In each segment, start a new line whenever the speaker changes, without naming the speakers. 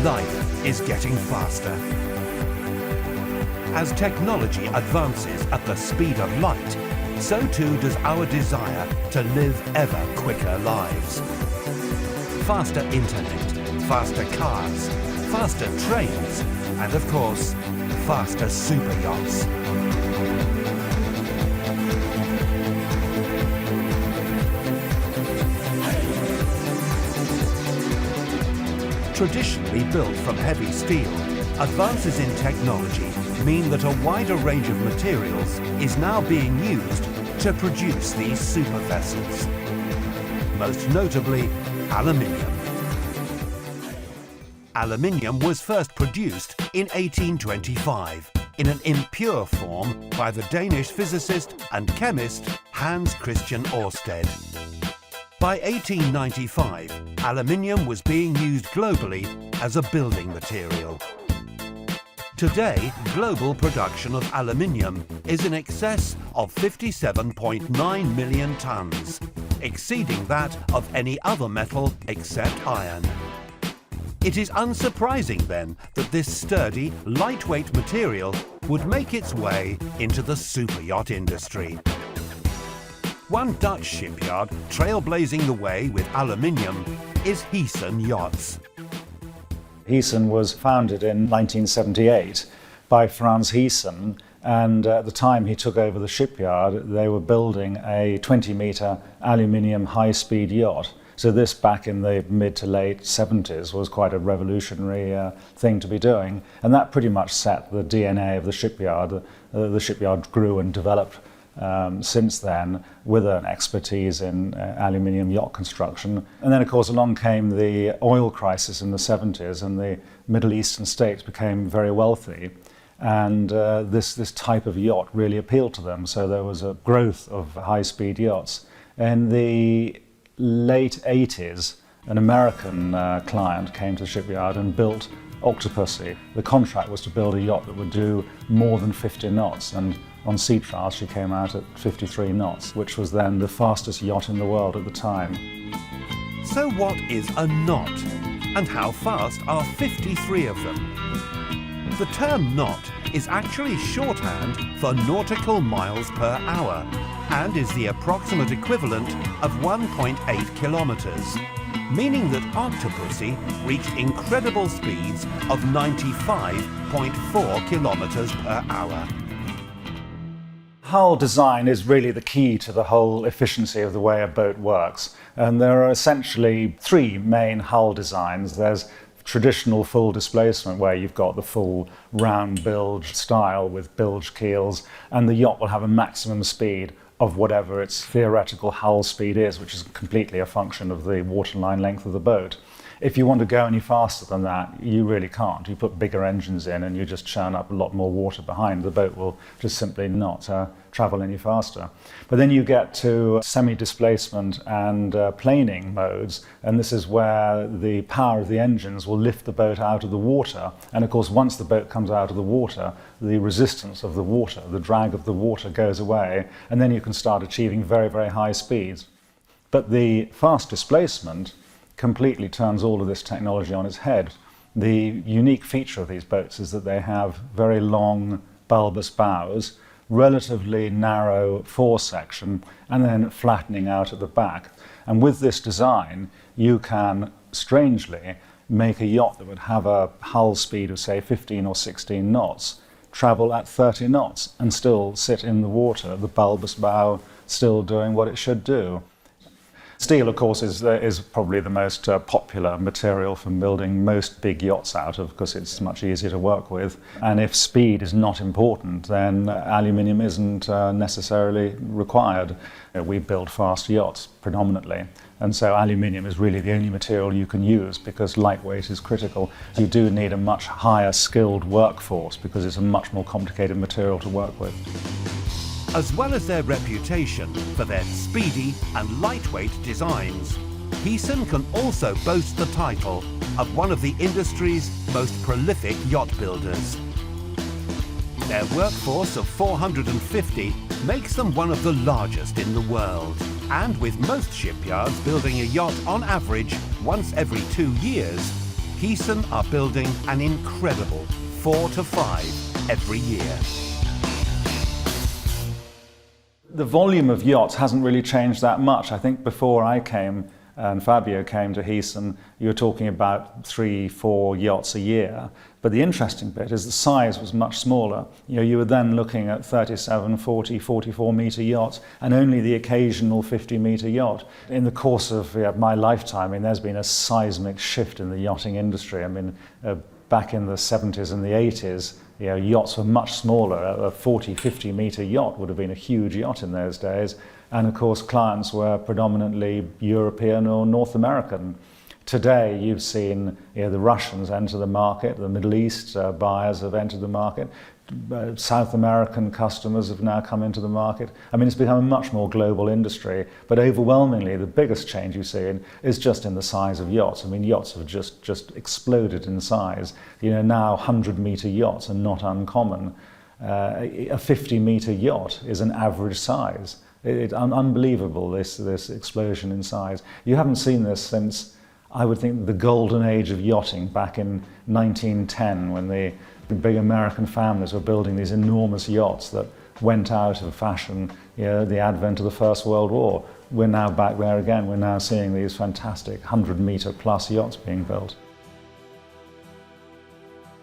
life is getting faster. As technology advances at the speed of light, so too does our desire to live ever quicker lives. Faster internet, faster cars, faster trains, and of course, faster super yachts. Traditionally built from heavy steel, advances in technology mean that a wider range of materials is now being used to produce these super vessels. Most notably, aluminium. Aluminium was first produced in 1825 in an impure form by the Danish physicist and chemist Hans Christian Ørsted. By 1895, aluminium was being used globally as a building material. Today, global production of aluminium is in excess of 57.9 million tons, exceeding that of any other metal except iron. It is unsurprising then that this sturdy, lightweight material would make its way into the superyacht industry. One Dutch shipyard trailblazing the way with aluminium is Heesen Yachts.
Heesen was founded in 1978 by Frans Heesen, and at the time he took over the shipyard, they were building a 20-metre aluminium high-speed yacht. So this, back in the mid to late 70s, was quite a revolutionary thing to be doing, and that pretty much set the DNA of the shipyard. The shipyard grew and developed since then, with an expertise in aluminium yacht construction. And then, of course, along came the oil crisis in the 70s, and the Middle Eastern states became very wealthy, and this type of yacht really appealed to them. So there was a growth of high-speed yachts. In the late 80s, an American client came to the shipyard and built Octopussy. The contract was to build a yacht that would do more than 50 knots, and on sea trials she came out at 53 knots, which was then the fastest yacht in the world at the time.
So what is a knot? And how fast are 53 of them? The term knot is actually shorthand for nautical miles per hour and is the approximate equivalent of 1.8 kilometers, meaning that Octopussy reached incredible speeds of 95.4 kilometers per hour.
Hull design is really the key to the whole efficiency of the way a boat works. And there are essentially three main hull designs. There's traditional full displacement, where you've got the full round bilge style with bilge keels, and the yacht will have a maximum speed of whatever its theoretical hull speed is, which is completely a function of the waterline length of the boat. If you want to go any faster than that, you really can't. You put bigger engines in and you just churn up a lot more water behind. The boat will just simply not travel any faster. But then you get to semi-displacement and planing modes, and this is where the power of the engines will lift the boat out of the water. And of course, once the boat comes out of the water, the resistance of the water, the drag of the water goes away, and then you can start achieving very, very high speeds. But the fast displacement completely turns all of this technology on its head. The unique feature of these boats is that they have very long bulbous bows, relatively narrow fore section, and then flattening out at the back. And with this design, you can, strangely, make a yacht that would have a hull speed of, say, 15 or 16 knots, travel at 30 knots, and still sit in the water, the bulbous bow still doing what it should do. Steel, of course, is probably the most popular material for building most big yachts out of, because it's much easier to work with. And if speed is not important, then aluminium isn't necessarily required. We build fast yachts predominantly, and so aluminium is really the only material you can use, because lightweight is critical. You do need a much higher skilled workforce because it's a much more complicated material to work with.
As well as their reputation for their speedy and lightweight designs, Heesen can also boast the title of one of the industry's most prolific yacht builders. Their workforce of 450 makes them one of the largest in the world. And with most shipyards building a yacht on average once every 2 years, Heesen are building an incredible 4 to 5 every year.
The volume of yachts hasn't really changed that much. I think before I came and Fabio came to Heesen, you were talking about 3-4 yachts a year. But the interesting bit is the size was much smaller. You were then looking at 37, 40, 44 metre yachts and only the occasional 50 metre yacht. In the course of my lifetime, there's been a seismic shift in the yachting industry. Back in the 70s and the 80s, yachts were much smaller. A 40, 50 metre yacht would have been a huge yacht in those days. And of course, clients were predominantly European or North American. Today, you've seen the Russians enter the market, the Middle East buyers have entered the market, South American customers have now come into the market. It's become a much more global industry, but overwhelmingly, the biggest change you've seen is just in the size of yachts. Yachts have just exploded in size. Now 100-metre yachts are not uncommon. A 50-metre yacht is an average size. It's unbelievable, this explosion in size. You haven't seen this since, I would think, the golden age of yachting back in 1910, when the big American families were building these enormous yachts that went out of fashion, the advent of the First World War. We're now back there again. We're now seeing these fantastic 100-metre plus yachts being built.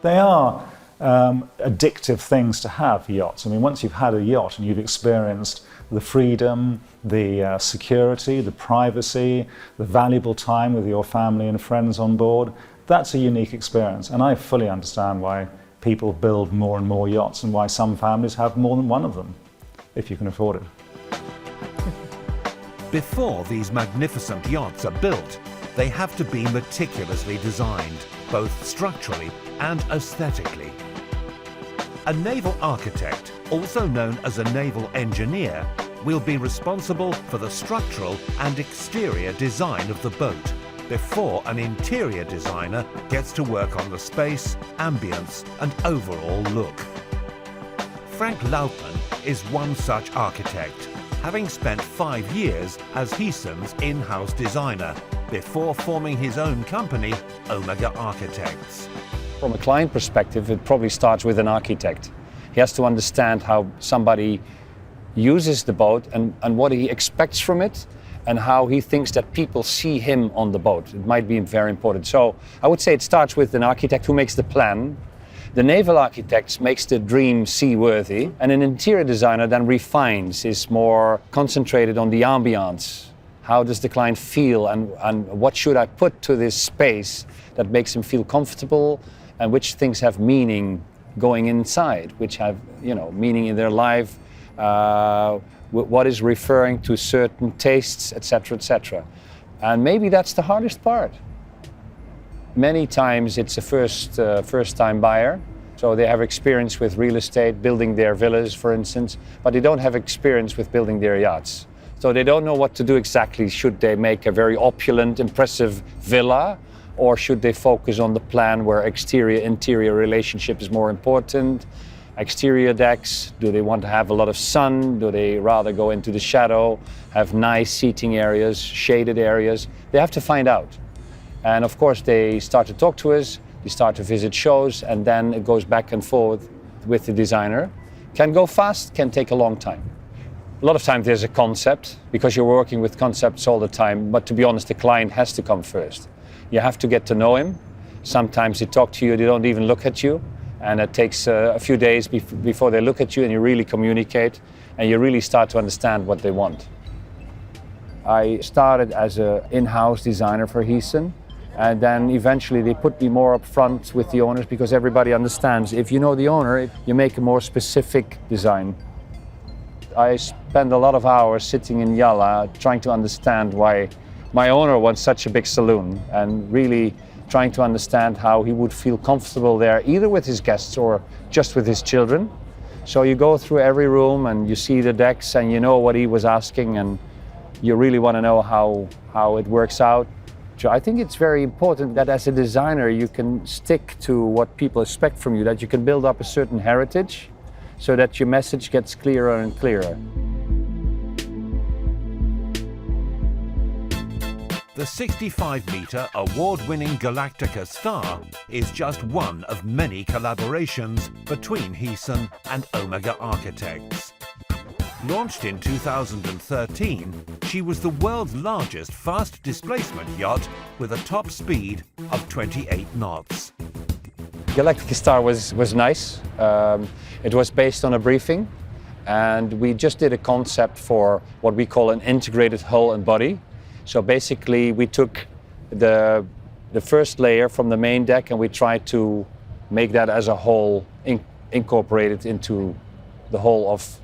They are addictive things to have, yachts. Once you've had a yacht and you've experienced the freedom, the security, the privacy, the valuable time with your family and friends on board, that's a unique experience. And I fully understand why people build more and more yachts and why some families have more than one of them, if you can afford it.
Before these magnificent yachts are built, they have to be meticulously designed, both structurally and aesthetically. A naval architect, also known as a naval engineer, will be responsible for the structural and exterior design of the boat before an interior designer gets to work on the space, ambience and overall look. Frank Lautman is one such architect, having spent 5 years as Heesen's in-house designer before forming his own company, Omega Architects.
From a client perspective, it probably starts with an architect. He has to understand how somebody uses the boat and what he expects from it and how he thinks that people see him on the boat. It might be very important. So I would say it starts with an architect who makes the plan. The naval architect makes the dream seaworthy, and an interior designer then refines, is more concentrated on the ambiance. How does the client feel and what should I put to this space that makes him feel comfortable, and which things have meaning going inside, which have meaning in their life, what is referring to certain tastes, etc., etc. And maybe that's the hardest part. Many times it's a first-time buyer, so they have experience with real estate, building their villas, for instance, but they don't have experience with building their yachts. So they don't know what to do exactly. Should they make a very opulent, impressive villa, or should they focus on the plan where exterior-interior relationship is more important? Exterior decks, do they want to have a lot of sun? Do they rather go into the shadow, have nice seating areas, shaded areas? They have to find out. And of course they start to talk to us, they start to visit shows, and then it goes back and forth with the designer. Can go fast, can take a long time. A lot of times there's a concept, because you're working with concepts all the time, but to be honest, the client has to come first. You have to get to know him. Sometimes they talk to you, they don't even look at you. And it takes a few days before they look at you and you really communicate and you really start to understand what they want. I started as an in-house designer for Heesen, and then eventually they put me more up front with the owners, because everybody understands if you know the owner, you make a more specific design. I spend a lot of hours sitting in Yala trying to understand why my owner wants such a big saloon, and really trying to understand how he would feel comfortable there, either with his guests or just with his children. So you go through every room and you see the decks and you know what he was asking, and you really want to know how it works out. So I think it's very important that as a designer you can stick to what people expect from you, that you can build up a certain heritage so that your message gets clearer and clearer.
The 65-metre award-winning Galactica Star is just one of many collaborations between Heesen and Omega Architects. Launched in 2013, she was the world's largest fast displacement yacht with a top speed of 28 knots.
Galactica Star was nice. It was based on a briefing, and we just did a concept for what we call an integrated hull and body. So basically we took the first layer from the main deck and we tried to make that as a whole incorporated into the whole of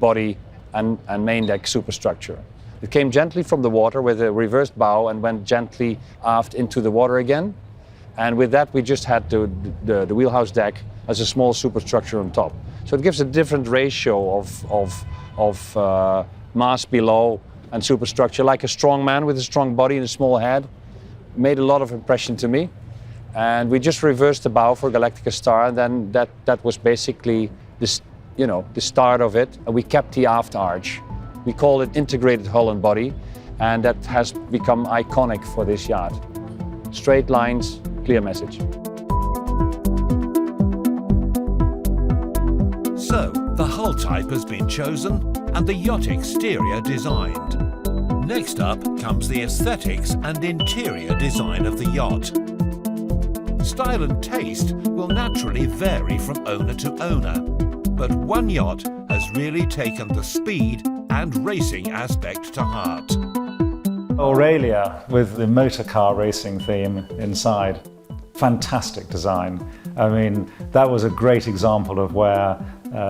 body and main deck superstructure. It came gently from the water with a reversed bow and went gently aft into the water again. And with that we just had the wheelhouse deck as a small superstructure on top. So it gives a different ratio of mass below and superstructure, like a strong man with a strong body and a small head. Made a lot of impression to me. And we just reversed the bow for Galactica Star, and then that was basically this, the start of it. And we kept the aft arch. We call it integrated hull and body, and that has become iconic for this yacht. Straight lines, clear message.
So, the hull type has been chosen and the yacht exterior designed. Next up comes the aesthetics and interior design of the yacht. Style and taste will naturally vary from owner to owner, but one yacht has really taken the speed and racing aspect to heart.
Aurelia with the motor car racing theme inside. Fantastic design. I mean, that was a great example of where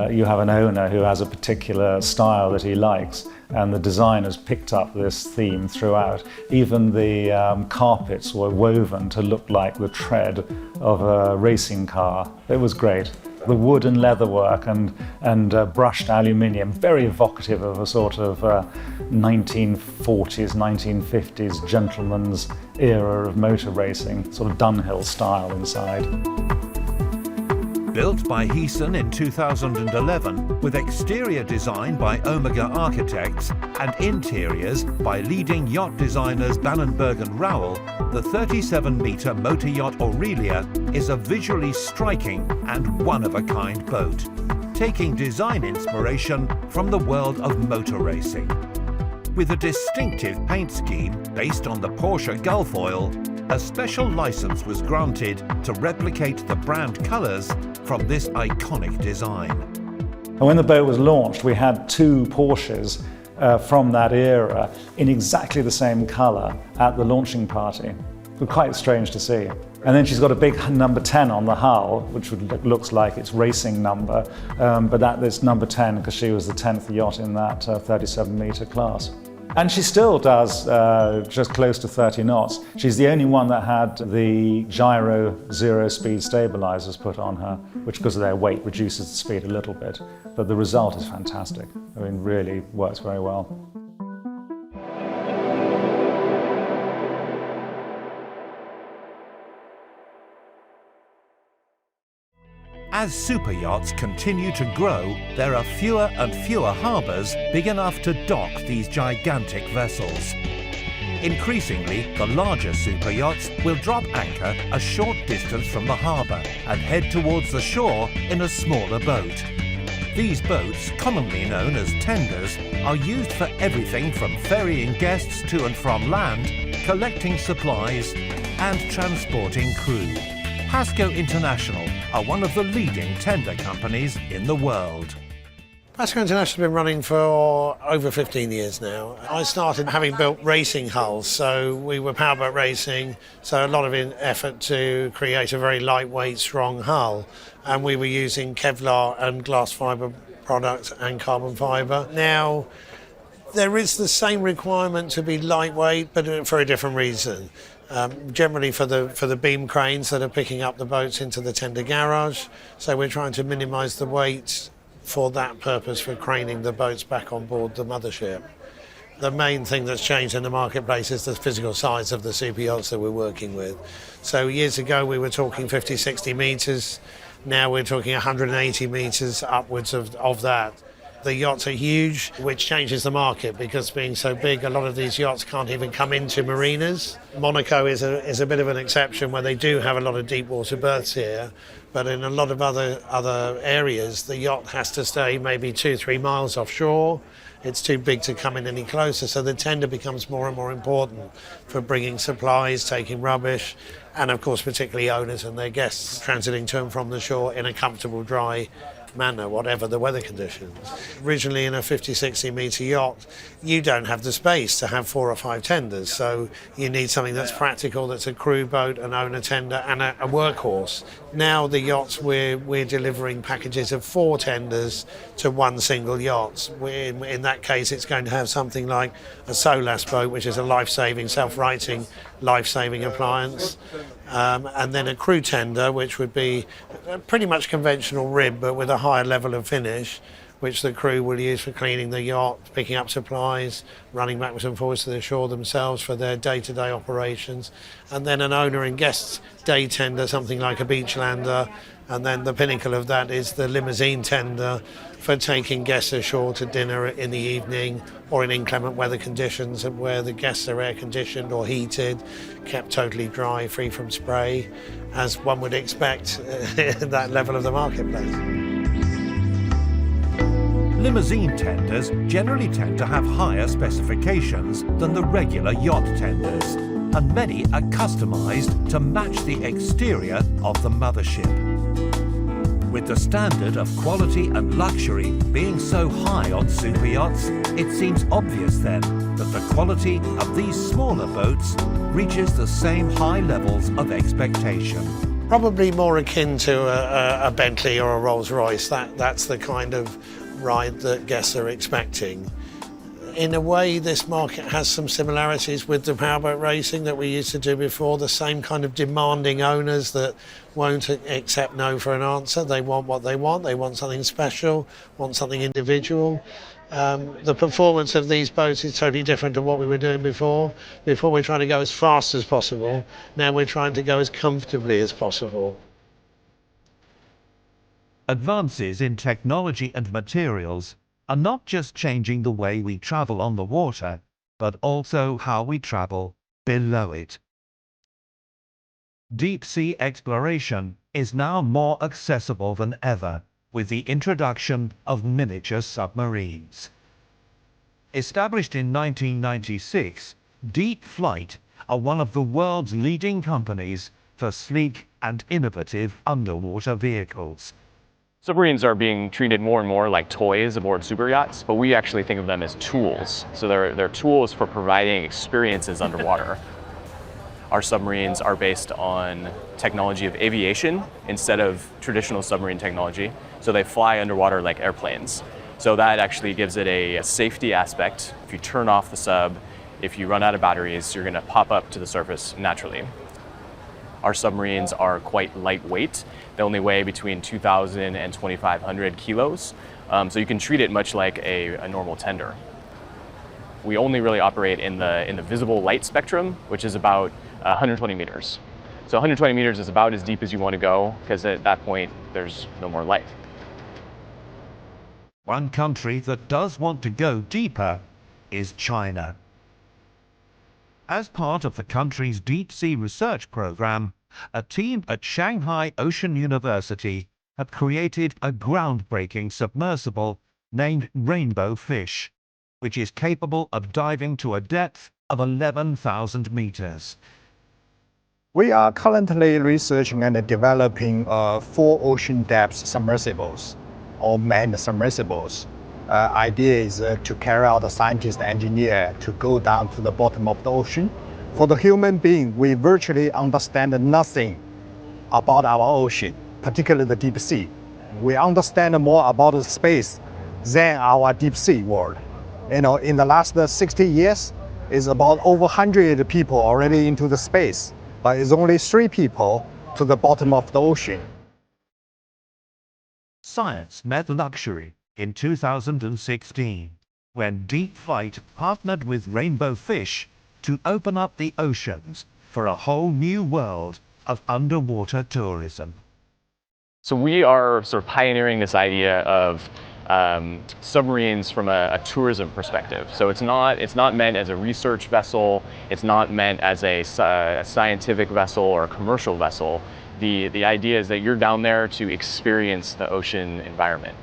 you have an owner who has a particular style that he likes, and the designers picked up this theme throughout. Even the carpets were woven to look like the tread of a racing car. It was great. The wood and leather work and brushed aluminium, very evocative of a sort of 1940s, 1950s gentleman's era of motor racing, sort of Dunhill style inside.
Built by Heesen in 2011, with exterior design by Omega Architects and interiors by leading yacht designers Bannenberg and Rowell, the 37-metre motor yacht Aurelia is a visually striking and one-of-a-kind boat, taking design inspiration from the world of motor racing. With a distinctive paint scheme based on the Porsche Gulfoil, a special license was granted to replicate the brand colours from this iconic design.
And when the boat was launched, we had two Porsches from that era in exactly the same colour at the launching party. It was quite strange to see. And then she's got a big number 10 on the hull, which looks like its racing number, but that is number 10 because she was the 10th yacht in that 37-metre class. And she still does just close to 30 knots. She's the only one that had the gyro zero-speed stabilizers put on her, which because of their weight reduces the speed a little bit. But the result is fantastic. I mean, really works very well.
As superyachts continue to grow, there are fewer and fewer harbours big enough to dock these gigantic vessels. Increasingly, the larger superyachts will drop anchor a short distance from the harbour and head towards the shore in a smaller boat. These boats, commonly known as tenders, are used for everything from ferrying guests to and from land, collecting supplies, and transporting crew. Pasco International are one of the leading tender companies in the world.
Pasco International has been running for over 15 years now. I started having built racing hulls, so we were powerboat racing, so a lot of effort to create a very lightweight, strong hull. And we were using Kevlar and glass fibre products and carbon fibre. Now, there is the same requirement to be lightweight, but for a different reason. Generally for the beam cranes that are picking up the boats into the tender garage. So we're trying to minimise the weight for that purpose, for craning the boats back on board the mothership. The main thing that's changed in the marketplace is the physical size of the super yachts that we're working with. So years ago we were talking 50, 60 metres. Now we're talking 180 metres upwards of that. The yachts are huge, which changes the market because being so big, a lot of these yachts can't even come into marinas. Monaco is a bit of an exception where they do have a lot of deep water berths here, but in a lot of other areas, the yacht has to stay maybe 2-3 miles offshore. It's too big to come in any closer, so the tender becomes more and more important for bringing supplies, taking rubbish, and of course particularly owners and their guests transiting to and from the shore in a comfortable, dry manner, whatever the weather conditions. Originally in a 50-60 metre yacht, you don't have the space to have 4 or 5 tenders, so you need something that's practical, that's a crew boat, an owner tender and a workhorse. Now the yachts, we're delivering packages of 4 tenders to 1 single yacht. In that case, it's going to have something like a SOLAS boat, which is a life-saving, self-righting, life-saving appliance, and then a crew tender, which would be a pretty much conventional rib, but with a higher level of finish, which the crew will use for cleaning the yacht, picking up supplies, running backwards and forwards to the shore themselves for their day-to-day operations, and then an owner and guests day tender, something like a beach lander, and then the pinnacle of that is the limousine tender for taking guests ashore to dinner in the evening or in inclement weather conditions where the guests are air-conditioned or heated, kept totally dry, free from spray, as one would expect at that level of the marketplace.
Limousine tenders generally tend to have higher specifications than the regular yacht tenders, and many are customised to match the exterior of the mothership. With the standard of quality and luxury being so high on super yachts, it seems obvious then that the quality of these smaller boats reaches the same high levels of expectation.
Probably more akin to a Bentley or a Rolls-Royce. That's the kind of ride that guests are expecting. In a way, this market has some similarities with the powerboat racing that we used to do before, the same kind of demanding owners that won't accept no for an answer. They want what they want something special, want something individual. The performance of these boats is totally different to what we were doing before. Before we were trying to go as fast as possible, now we're trying to go as comfortably as possible.
Advances in technology and materials are not just changing the way we travel on the water, but also how we travel below it. Deep-sea exploration is now more accessible than ever with the introduction of miniature submarines. Established in 1996, Deep Flight are one of the world's leading companies for sleek and innovative underwater vehicles.
Submarines are being treated more and more like toys aboard super yachts, but we actually think of them as tools. So they're tools for providing experiences underwater. Our submarines are based on technology of aviation instead of traditional submarine technology. So they fly underwater like airplanes. So that actually gives it a safety aspect. If you turn off the sub, if you run out of batteries, you're going to pop up to the surface naturally. Our submarines are quite lightweight. They only weigh between 2,000 and 2,500 kilos. So you can treat it much like a normal tender. We only really operate in the visible light spectrum, which is about 120 meters. So 120 meters is about as deep as you want to go, because at that point, there's no more light.
One country that does want to go deeper is China. As part of the country's deep-sea research program, a team at Shanghai Ocean University have created a groundbreaking submersible named Rainbow Fish, which is capable of diving to a depth of 11,000 meters.
We are currently researching and developing 4 ocean depth submersibles, or manned submersibles. Idea is to carry out a scientist engineer to go down to the bottom of the ocean. For the human being, we virtually understand nothing about our ocean, particularly the deep sea. We understand more about the space than our deep sea world. In the last 60 years, it's about over 100 people already into the space, but it's only 3 people to the bottom of the ocean.
Science met luxury in 2016, when Deep Flight partnered with Rainbow Fish to open up the oceans for a whole new world of underwater tourism.
So we are sort of pioneering this idea of submarines from a tourism perspective. So it's not meant as a research vessel. It's not meant as a scientific vessel or a commercial vessel. The idea is that you're down there to experience the ocean environment.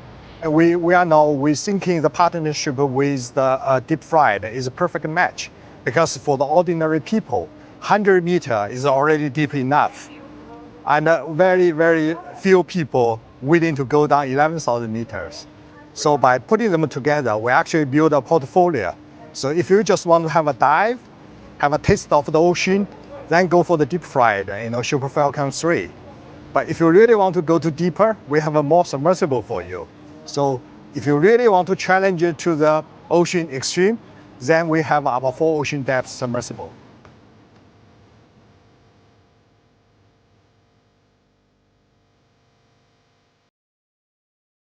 We are now thinking the partnership with the deep fried is a perfect match, because for the ordinary people, 100 meters is already deep enough, and very, very few people willing to go down 11,000 meters. So by putting them together, we actually build a portfolio. So if you just want to have a dive, have a taste of the ocean, then go for the deep fried, Super Falcon 3. But if you really want to go to deeper, we have a more submersible for you. So if you really want to challenge it to the ocean extreme, then we have our 4 ocean depth submersible.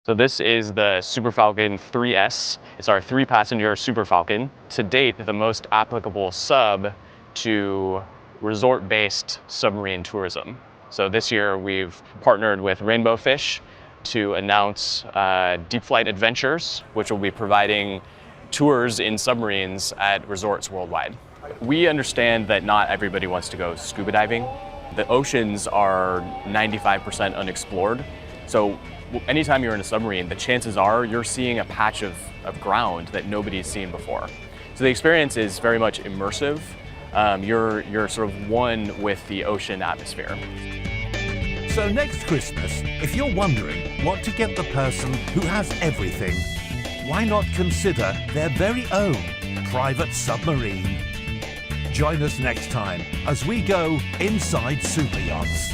So this is the Super Falcon 3S. It's our 3-passenger Super Falcon. To date, the most applicable sub to resort-based submarine tourism. So this year we've partnered with Rainbow Fish to announce Deep Flight Adventures, which will be providing tours in submarines at resorts worldwide. We understand that not everybody wants to go scuba diving. The oceans are 95% unexplored. So anytime you're in a submarine, the chances are you're seeing a patch of ground that nobody's seen before. So the experience is very much immersive. You're sort of one with the ocean atmosphere.
So next Christmas, if you're wondering what to get the person who has everything, why not consider their very own private submarine? Join us next time as we go inside super yachts.